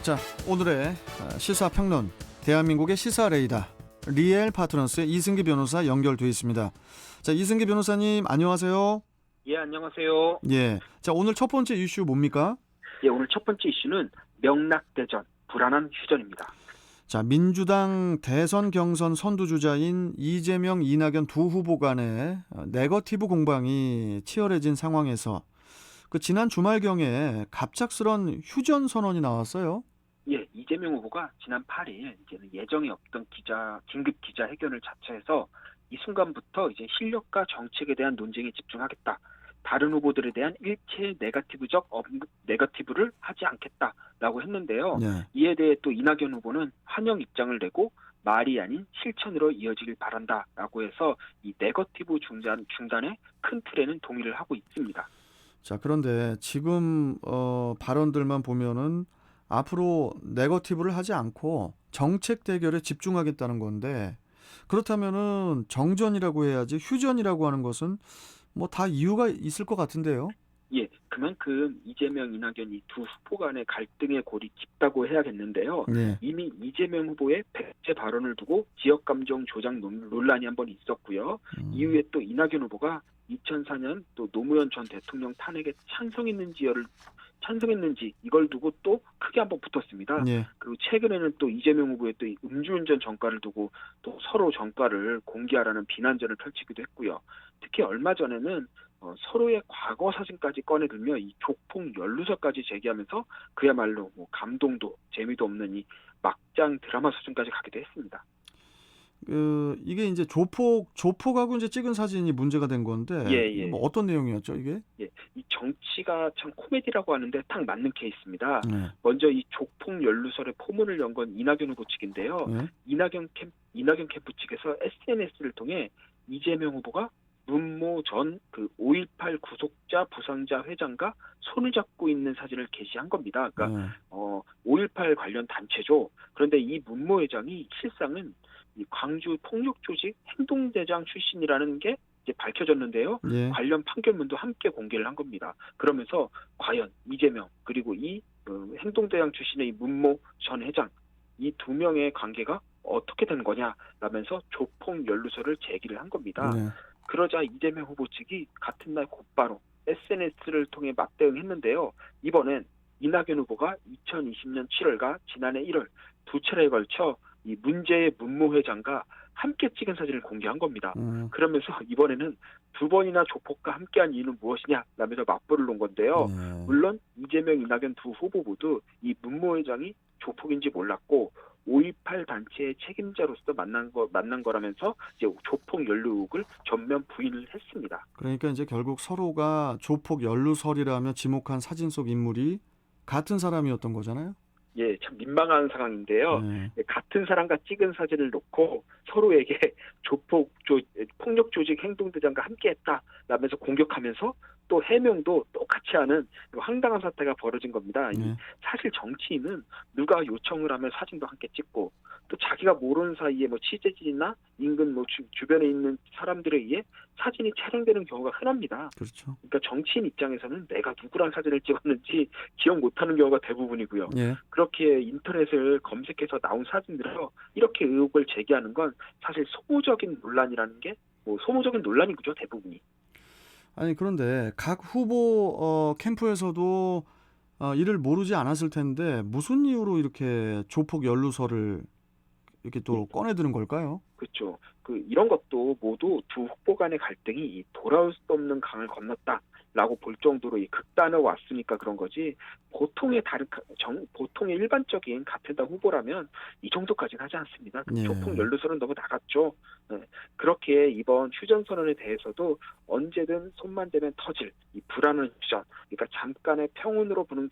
자, 오늘의 시사평론, 대한민국의 시사레이더 리엘 파트너스의 이승기 변호사 연결돼 있습니다. 자, 이승기 변호사님 안녕하세요. 예, 안녕하세요. 예, 자, 오늘 첫 번째 이슈 뭡니까? 예, 오늘 첫 번째 이슈는 명락대전, 불안한 휴전입니다. 자, 민주당 대선 경선 선두주자인 이재명, 이낙연 두 후보 간의 네거티브 공방이 치열해진 상황에서 지난 주말경에 갑작스런 휴전 선언이 나왔어요. 예, 이재명 후보가 지난 8일 이제는 예정이 없던 긴급 기자회견을 자처해서 이 순간부터 이제 실력과 정책에 대한 논쟁에 집중하겠다. 다른 후보들에 대한 일체 네거티브를 하지 않겠다라고 했는데요. 네. 이에 대해 또 이낙연 후보는 환영 입장을 내고 말이 아닌 실천으로 이어지길 바란다라고 해서 이 네거티브 중단의 큰 틀에는 동의를 하고 있습니다. 자, 그런데 지금 발언들만 보면은 앞으로 네거티브를 하지 않고 정책 대결에 집중하겠다는 건데, 그렇다면은 정전이라고 해야지 휴전이라고 하는 것은 뭐 다 이유가 있을 것 같은데요. 예, 그만큼 이재명, 이낙연 이 두 후보 간의 갈등의 골이 깊다고 해야겠는데요. 네. 이미 이재명 후보의 백제 발언을 두고 지역 감정 조장 논란이 한번 있었고요. 이후에 또 이낙연 후보가 2004년 또 노무현 전 대통령 탄핵에 찬성했는지 이걸 두고 또 크게 한번 붙었습니다. 네. 그리고 최근에는 또 이재명 후보의 또 음주운전 전과를 두고 또 서로 전과를 공개하라는 비난전을 펼치기도 했고요. 특히 얼마 전에는 서로의 과거 사진까지 꺼내들며 이 조폭 연루설까지 제기하면서 그야말로 뭐 감동도 재미도 없는 이 막장 드라마 수준까지 가기도 했습니다. 이게 이제 조폭하고 이제 찍은 사진이 문제가 된 건데, 예. 뭐 어떤 내용이었죠, 이게? 예, 이 정치가 참 코미디라고 하는데 딱 맞는 케이스입니다. 네. 먼저 이 조폭 연루설의 포문을 연 건 이낙연 후보 측인데요. 네. 이낙연 캠프 측에서 SNS를 통해 이재명 후보가 문모 전 5.18 구속자 부상자 회장과 손을 잡고 있는 사진을 게시한 겁니다. 그러니까 5.18 관련 단체죠. 그런데 이 문모 회장이 실상은 이 광주 폭력 조직 행동대장 출신이라는 게 이제 밝혀졌는데요. 네. 관련 판결문도 함께 공개를 한 겁니다. 그러면서 과연 이재명 그리고 이 행동대장 출신의 이 문모 전 회장 이 두 명의 관계가 어떻게 된 거냐라면서 조폭 연루설을 제기를 한 겁니다. 네. 그러자 이재명 후보 측이 같은 날 곧바로 SNS를 통해 맞대응했는데요. 이번엔 이낙연 후보가 2020년 7월과 지난해 1월 두 차례에 걸쳐 이 문제의 문모 회장과 함께 찍은 사진을 공개한 겁니다. 그러면서 이번에는 두 번이나 조폭과 함께한 이유는 무엇이냐 라면서 맞불을 놓은 건데요. 물론 이재명, 이낙연 두 후보 모두 이 문모 회장이 조폭인지 몰랐고 5.18 단체의 책임자로서 만난 거라면서 이제 조폭 연루 의혹을 전면 부인을 했습니다. 그러니까 이제 결국 서로가 조폭 연루설이라며 지목한 사진 속 인물이 같은 사람이었던 거잖아요. 예, 참 민망한 상황인데요. 네. 같은 사람과 찍은 사진을 놓고 서로에게 폭력 조직 행동대장과 함께했다라면서 공격하면서 또 해명도 똑같이 하는 황당한 사태가 벌어진 겁니다. 네. 사실 정치인은 누가 요청을 하면 사진도 함께 찍고 또 자기가 모르는 사이에 뭐 취재진이나 인근 뭐 주변에 있는 사람들에 의해 사진이 촬영되는 경우가 흔합니다. 그렇죠. 그러니까 정치인 입장에서는 내가 누구랑 사진을 찍었는지 기억 못하는 경우가 대부분이고요. 예. 그렇게 인터넷을 검색해서 나온 사진들로 이렇게 의혹을 제기하는 건 사실 소모적인 논란이라는 게 소모적인 논란이죠, 대부분이. 아니, 그런데 각 후보 캠프에서도 이를 모르지 않았을 텐데 무슨 이유로 이렇게 조폭 연루설을 이렇게 또 꺼내드는 걸까요? 그렇죠. 이런 것도 모두 두 후보 간의 갈등이 돌아올 수 없는 강을 건넜다라고 볼 정도로 이 극단에 왔으니까 그런 거지. 보통의 일반적인 같은 당 후보라면 이 정도까지는 하지 않습니다. 네. 조폭 연루설은 너무 나갔죠. 네. 그렇게 이번 휴전 선언에 대해서도 언제든 손만 대면 터질 이 불안한 휴전. 그러니까 잠깐의 평온으로 보는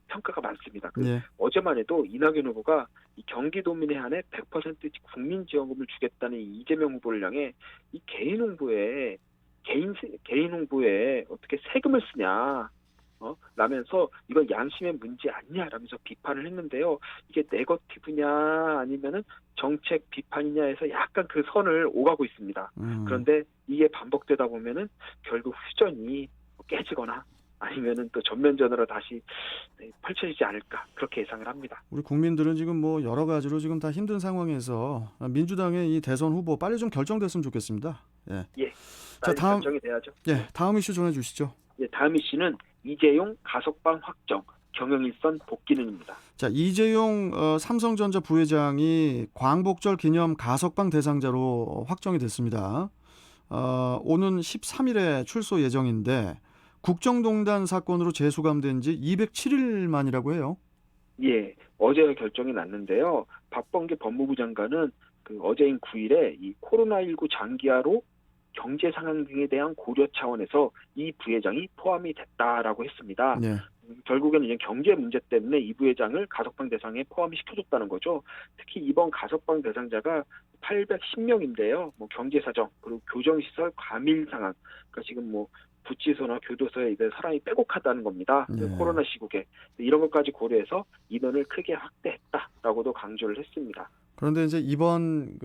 평가가 많습니다. 네. 어제만 해도 이낙연 후보가 이 경기도민에 한해 100% 국민지원금을 주겠다는 이 이재명 후보를 향해 이 개인 홍보에 어떻게 세금을 쓰냐, 라면서 이건 양심의 문제 아니냐라면서 비판을 했는데요. 이게 네거티브냐 아니면은 정책 비판이냐 해서 약간 그 선을 오가고 있습니다. 그런데 이게 반복되다 보면은 결국 휴전이 깨지거나 아니면은 또 전면전으로 다시 펼쳐지지 않을까 그렇게 예상을 합니다. 우리 국민들은 지금 뭐 여러 가지로 지금 다 힘든 상황에서 민주당의 이 대선 후보 빨리 좀 결정됐으면 좋겠습니다. 예. 예, 자, 빨리 다음, 결정이 돼야죠. 예, 다음 이슈 전해 주시죠. 예, 다음 이슈는 이재용 가석방 확정, 경영일선 복귀는입니다. 자, 이재용 삼성전자 부회장이 광복절 기념 가석방 대상자로 확정이 됐습니다. 오는 13일에 출소 예정인데 국정농단 사건으로 재수감된 지 207일 만이라고 해요. 예, 어제 결정이 났는데요. 박범계 법무부 장관은 그 어제인 9일에 이 코로나19 장기화로 경제 상황 등에 대한 고려 차원에서 이 부회장이 포함이 됐다라고 했습니다. 네. 결국에는 이제 경제 문제 때문에 이 부회장을 가석방 대상에 포함이 시켜줬다는 거죠. 특히 이번 가석방 대상자가 810명인데요. 뭐 경제 사정 그리고 교정시설 과밀 상황, 그러니까 지금 뭐 구치소나 교도소에 이제 사람이 빼곡하다는 겁니다. 네. 코로나 시국에 이런 것까지 고려해서 인원을 크게 확대했다라고도 강조를 했습니다. 그런데 이제 이번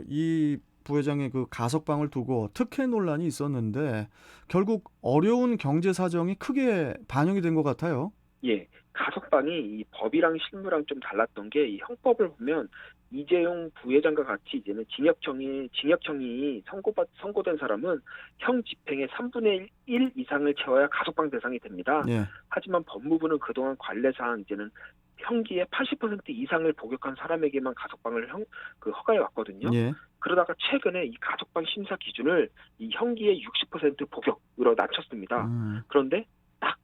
이 부회장의 그 가석방을 두고 특혜 논란이 있었는데 결국 어려운 경제 사정이 크게 반영이 된 것 같아요. 예, 가석방이 이 법이랑 실무랑 좀 달랐던 게 이 형법을 보면 이재용 부회장과 같이 이제는 징역형이 선고된 사람은 형 집행의 3분의 1 이상을 채워야 가석방 대상이 됩니다. 예. 하지만 법무부는 그동안 관례상 이제는 형기의 80% 이상을 복역한 사람에게만 가석방을 허가해 왔거든요. 예. 그러다가 최근에 이 가석방 심사 기준을 이 형기의 60% 복역으로 낮췄습니다. 그런데 딱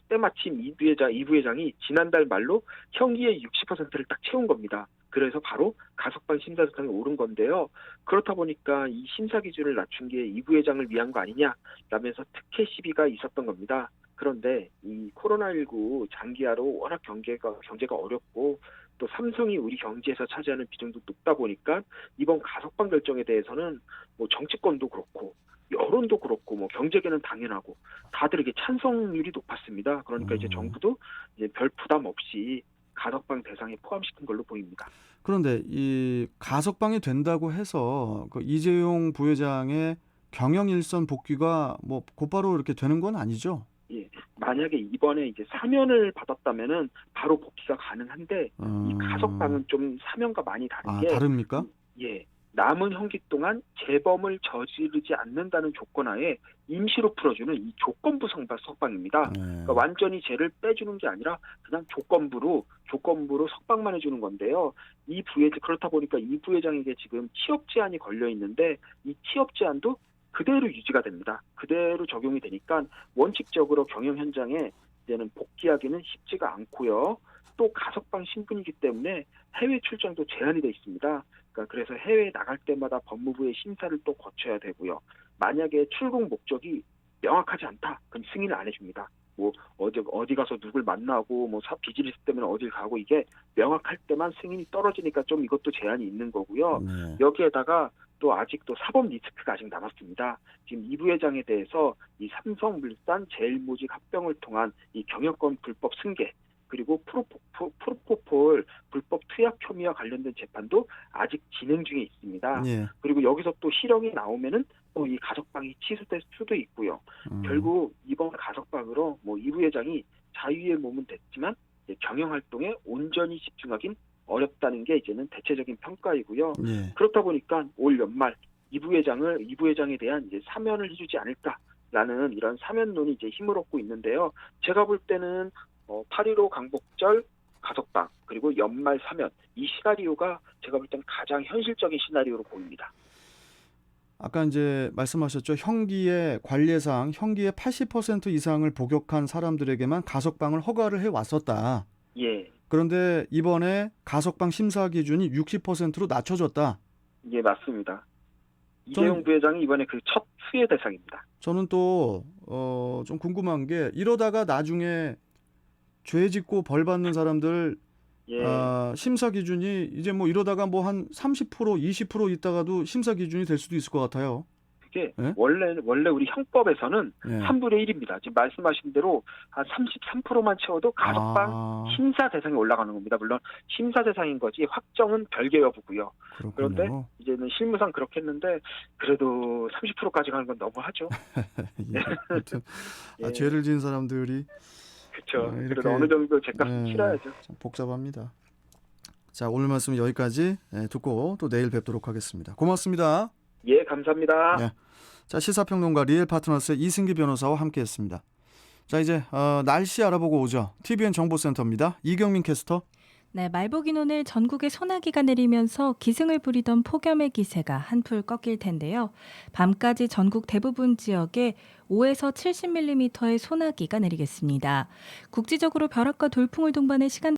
때마침 이 부회장이 지난달 말로 형기의 60%를 딱 채운 겁니다. 그래서 바로 가석방 심사 대상에 오른 건데요. 그렇다 보니까 이 심사 기준을 낮춘 게 이 부회장을 위한 거 아니냐라면서 특혜 시비가 있었던 겁니다. 그런데 이 코로나19 장기화로 워낙 경제가 어렵고 또 삼성이 우리 경제에서 차지하는 비중도 높다 보니까 이번 가석방 결정에 대해서는 뭐 정치권도 그렇고 여론도 그렇고 뭐 경제계는 당연하고 다들 이게 찬성률이 높았습니다. 그러니까 이제 정부도 이제 별 부담 없이 가석방 대상에 포함시킨 걸로 보입니다. 그런데 이 가석방이 된다고 해서 그 이재용 부회장의 경영 일선 복귀가 뭐 곧바로 이렇게 되는 건 아니죠? 예, 만약에 이번에 이제 사면을 받았다면은 바로 복귀가 가능한데 이 가석방은 좀 사면과 많이 다른 게 다릅니까? 예, 남은 형기 동안 재범을 저지르지 않는다는 조건하에 임시로 풀어주는 이 조건부 석방입니다. 그러니까 완전히 죄를 빼주는 게 아니라 그냥 조건부로 석방만 해주는 건데요. 그렇다 보니까 이 부회장에게 지금 취업 제한이 걸려 있는데 이 취업 제한도 그대로 유지가 됩니다. 그대로 적용이 되니까 원칙적으로 경영 현장에 이제는 복귀하기는 쉽지가 않고요. 또 가석방 신분이기 때문에 해외 출장도 제한이 돼 있습니다. 그래서 해외에 나갈 때마다 법무부의 심사를 또 거쳐야 되고요. 만약에 출국 목적이 명확하지 않다, 그럼 승인을 안 해줍니다. 뭐 어디 가서 누굴 만나고 뭐 비즈니스 때문에 어딜 가고 이게 명확할 때만 승인이 떨어지니까 좀 이것도 제한이 있는 거고요. 여기에다가 또 아직도 사법 리스크가 아직 남았습니다. 지금 이 부회장에 대해서 이 삼성물산 제일모직 합병을 통한 이 경영권 불법 승계 그리고 프로포폴 불법 투약 혐의와 관련된 재판도 아직 진행 중에 있습니다. 예. 그리고 여기서 또 실형이 나오면은 또 이 가석방이 취소될 수도 있고요. 결국 이번 가석방으로 뭐 이 부회장이 자유의 몸은 됐지만 경영 활동에 온전히 집중하긴 어렵다는 게 이제는 대체적인 평가이고요. 예. 그렇다 보니까 올 연말 이 부회장에 대한 이제 사면을 해주지 않을까라는 이런 사면론이 이제 힘을 얻고 있는데요. 제가 볼 때는 8.15 광복절 가석방 그리고 연말 사면 이 시나리오가 제가 볼 땐 가장 현실적인 시나리오로 보입니다. 아까 이제 말씀하셨죠. 형기의 관례상 형기의 80% 이상을 복역한 사람들에게만 가석방을 허가를 해 왔었다. 예. 그런데 이번에 가석방 심사 기준이 60%로 낮춰졌다. 예, 맞습니다. 이재용 부회장이 이번에 그 첫 수혜 대상입니다. 저는 또 좀 궁금한 게 이러다가 나중에 죄 짓고 벌 받는 사람들 심사 기준이 이제 뭐 이러다가 뭐 한 30% 20% 있다가도 심사 기준이 될 수도 있을 것 같아요. 이게 예? 원래 우리 형법에서는 예. 3분의 1입니다. 지금 말씀하신 대로 한 33%만 채워도 가석방 아, 심사 대상에 올라가는 겁니다. 물론 심사 대상인 거지 확정은 별개 여부고요. 그런데 그렇군요. 이제는 실무상 그렇게 했는데 그래도 30%까지 가는 건 너무하죠. 예. 하여튼 예, 죄를 지은 사람들이 그렇죠. 이렇게 그래도 어느 정도 죄값은 예, 치러야죠. 참 복잡합니다. 자, 오늘 말씀 여기까지 듣고 또 내일 뵙도록 하겠습니다. 고맙습니다. 예, 감사합니다. 예. 자, 시사평론가 리엘 파트너스의 이승기 변호사와 함께했습니다. 자, 이제 날씨 알아보고 오죠. TVN 정보센터입니다. 이경민 캐스터. 네, 말복인 오늘 전국에 소나기가 내리면서 기승을 부리던 폭염의 기세가 한풀 꺾일 텐데요. 밤까지 전국 대부분 지역에 5에서 70mm의 소나기가 내리겠습니다. 국지적으로 벼락과 돌풍을 동반해 시간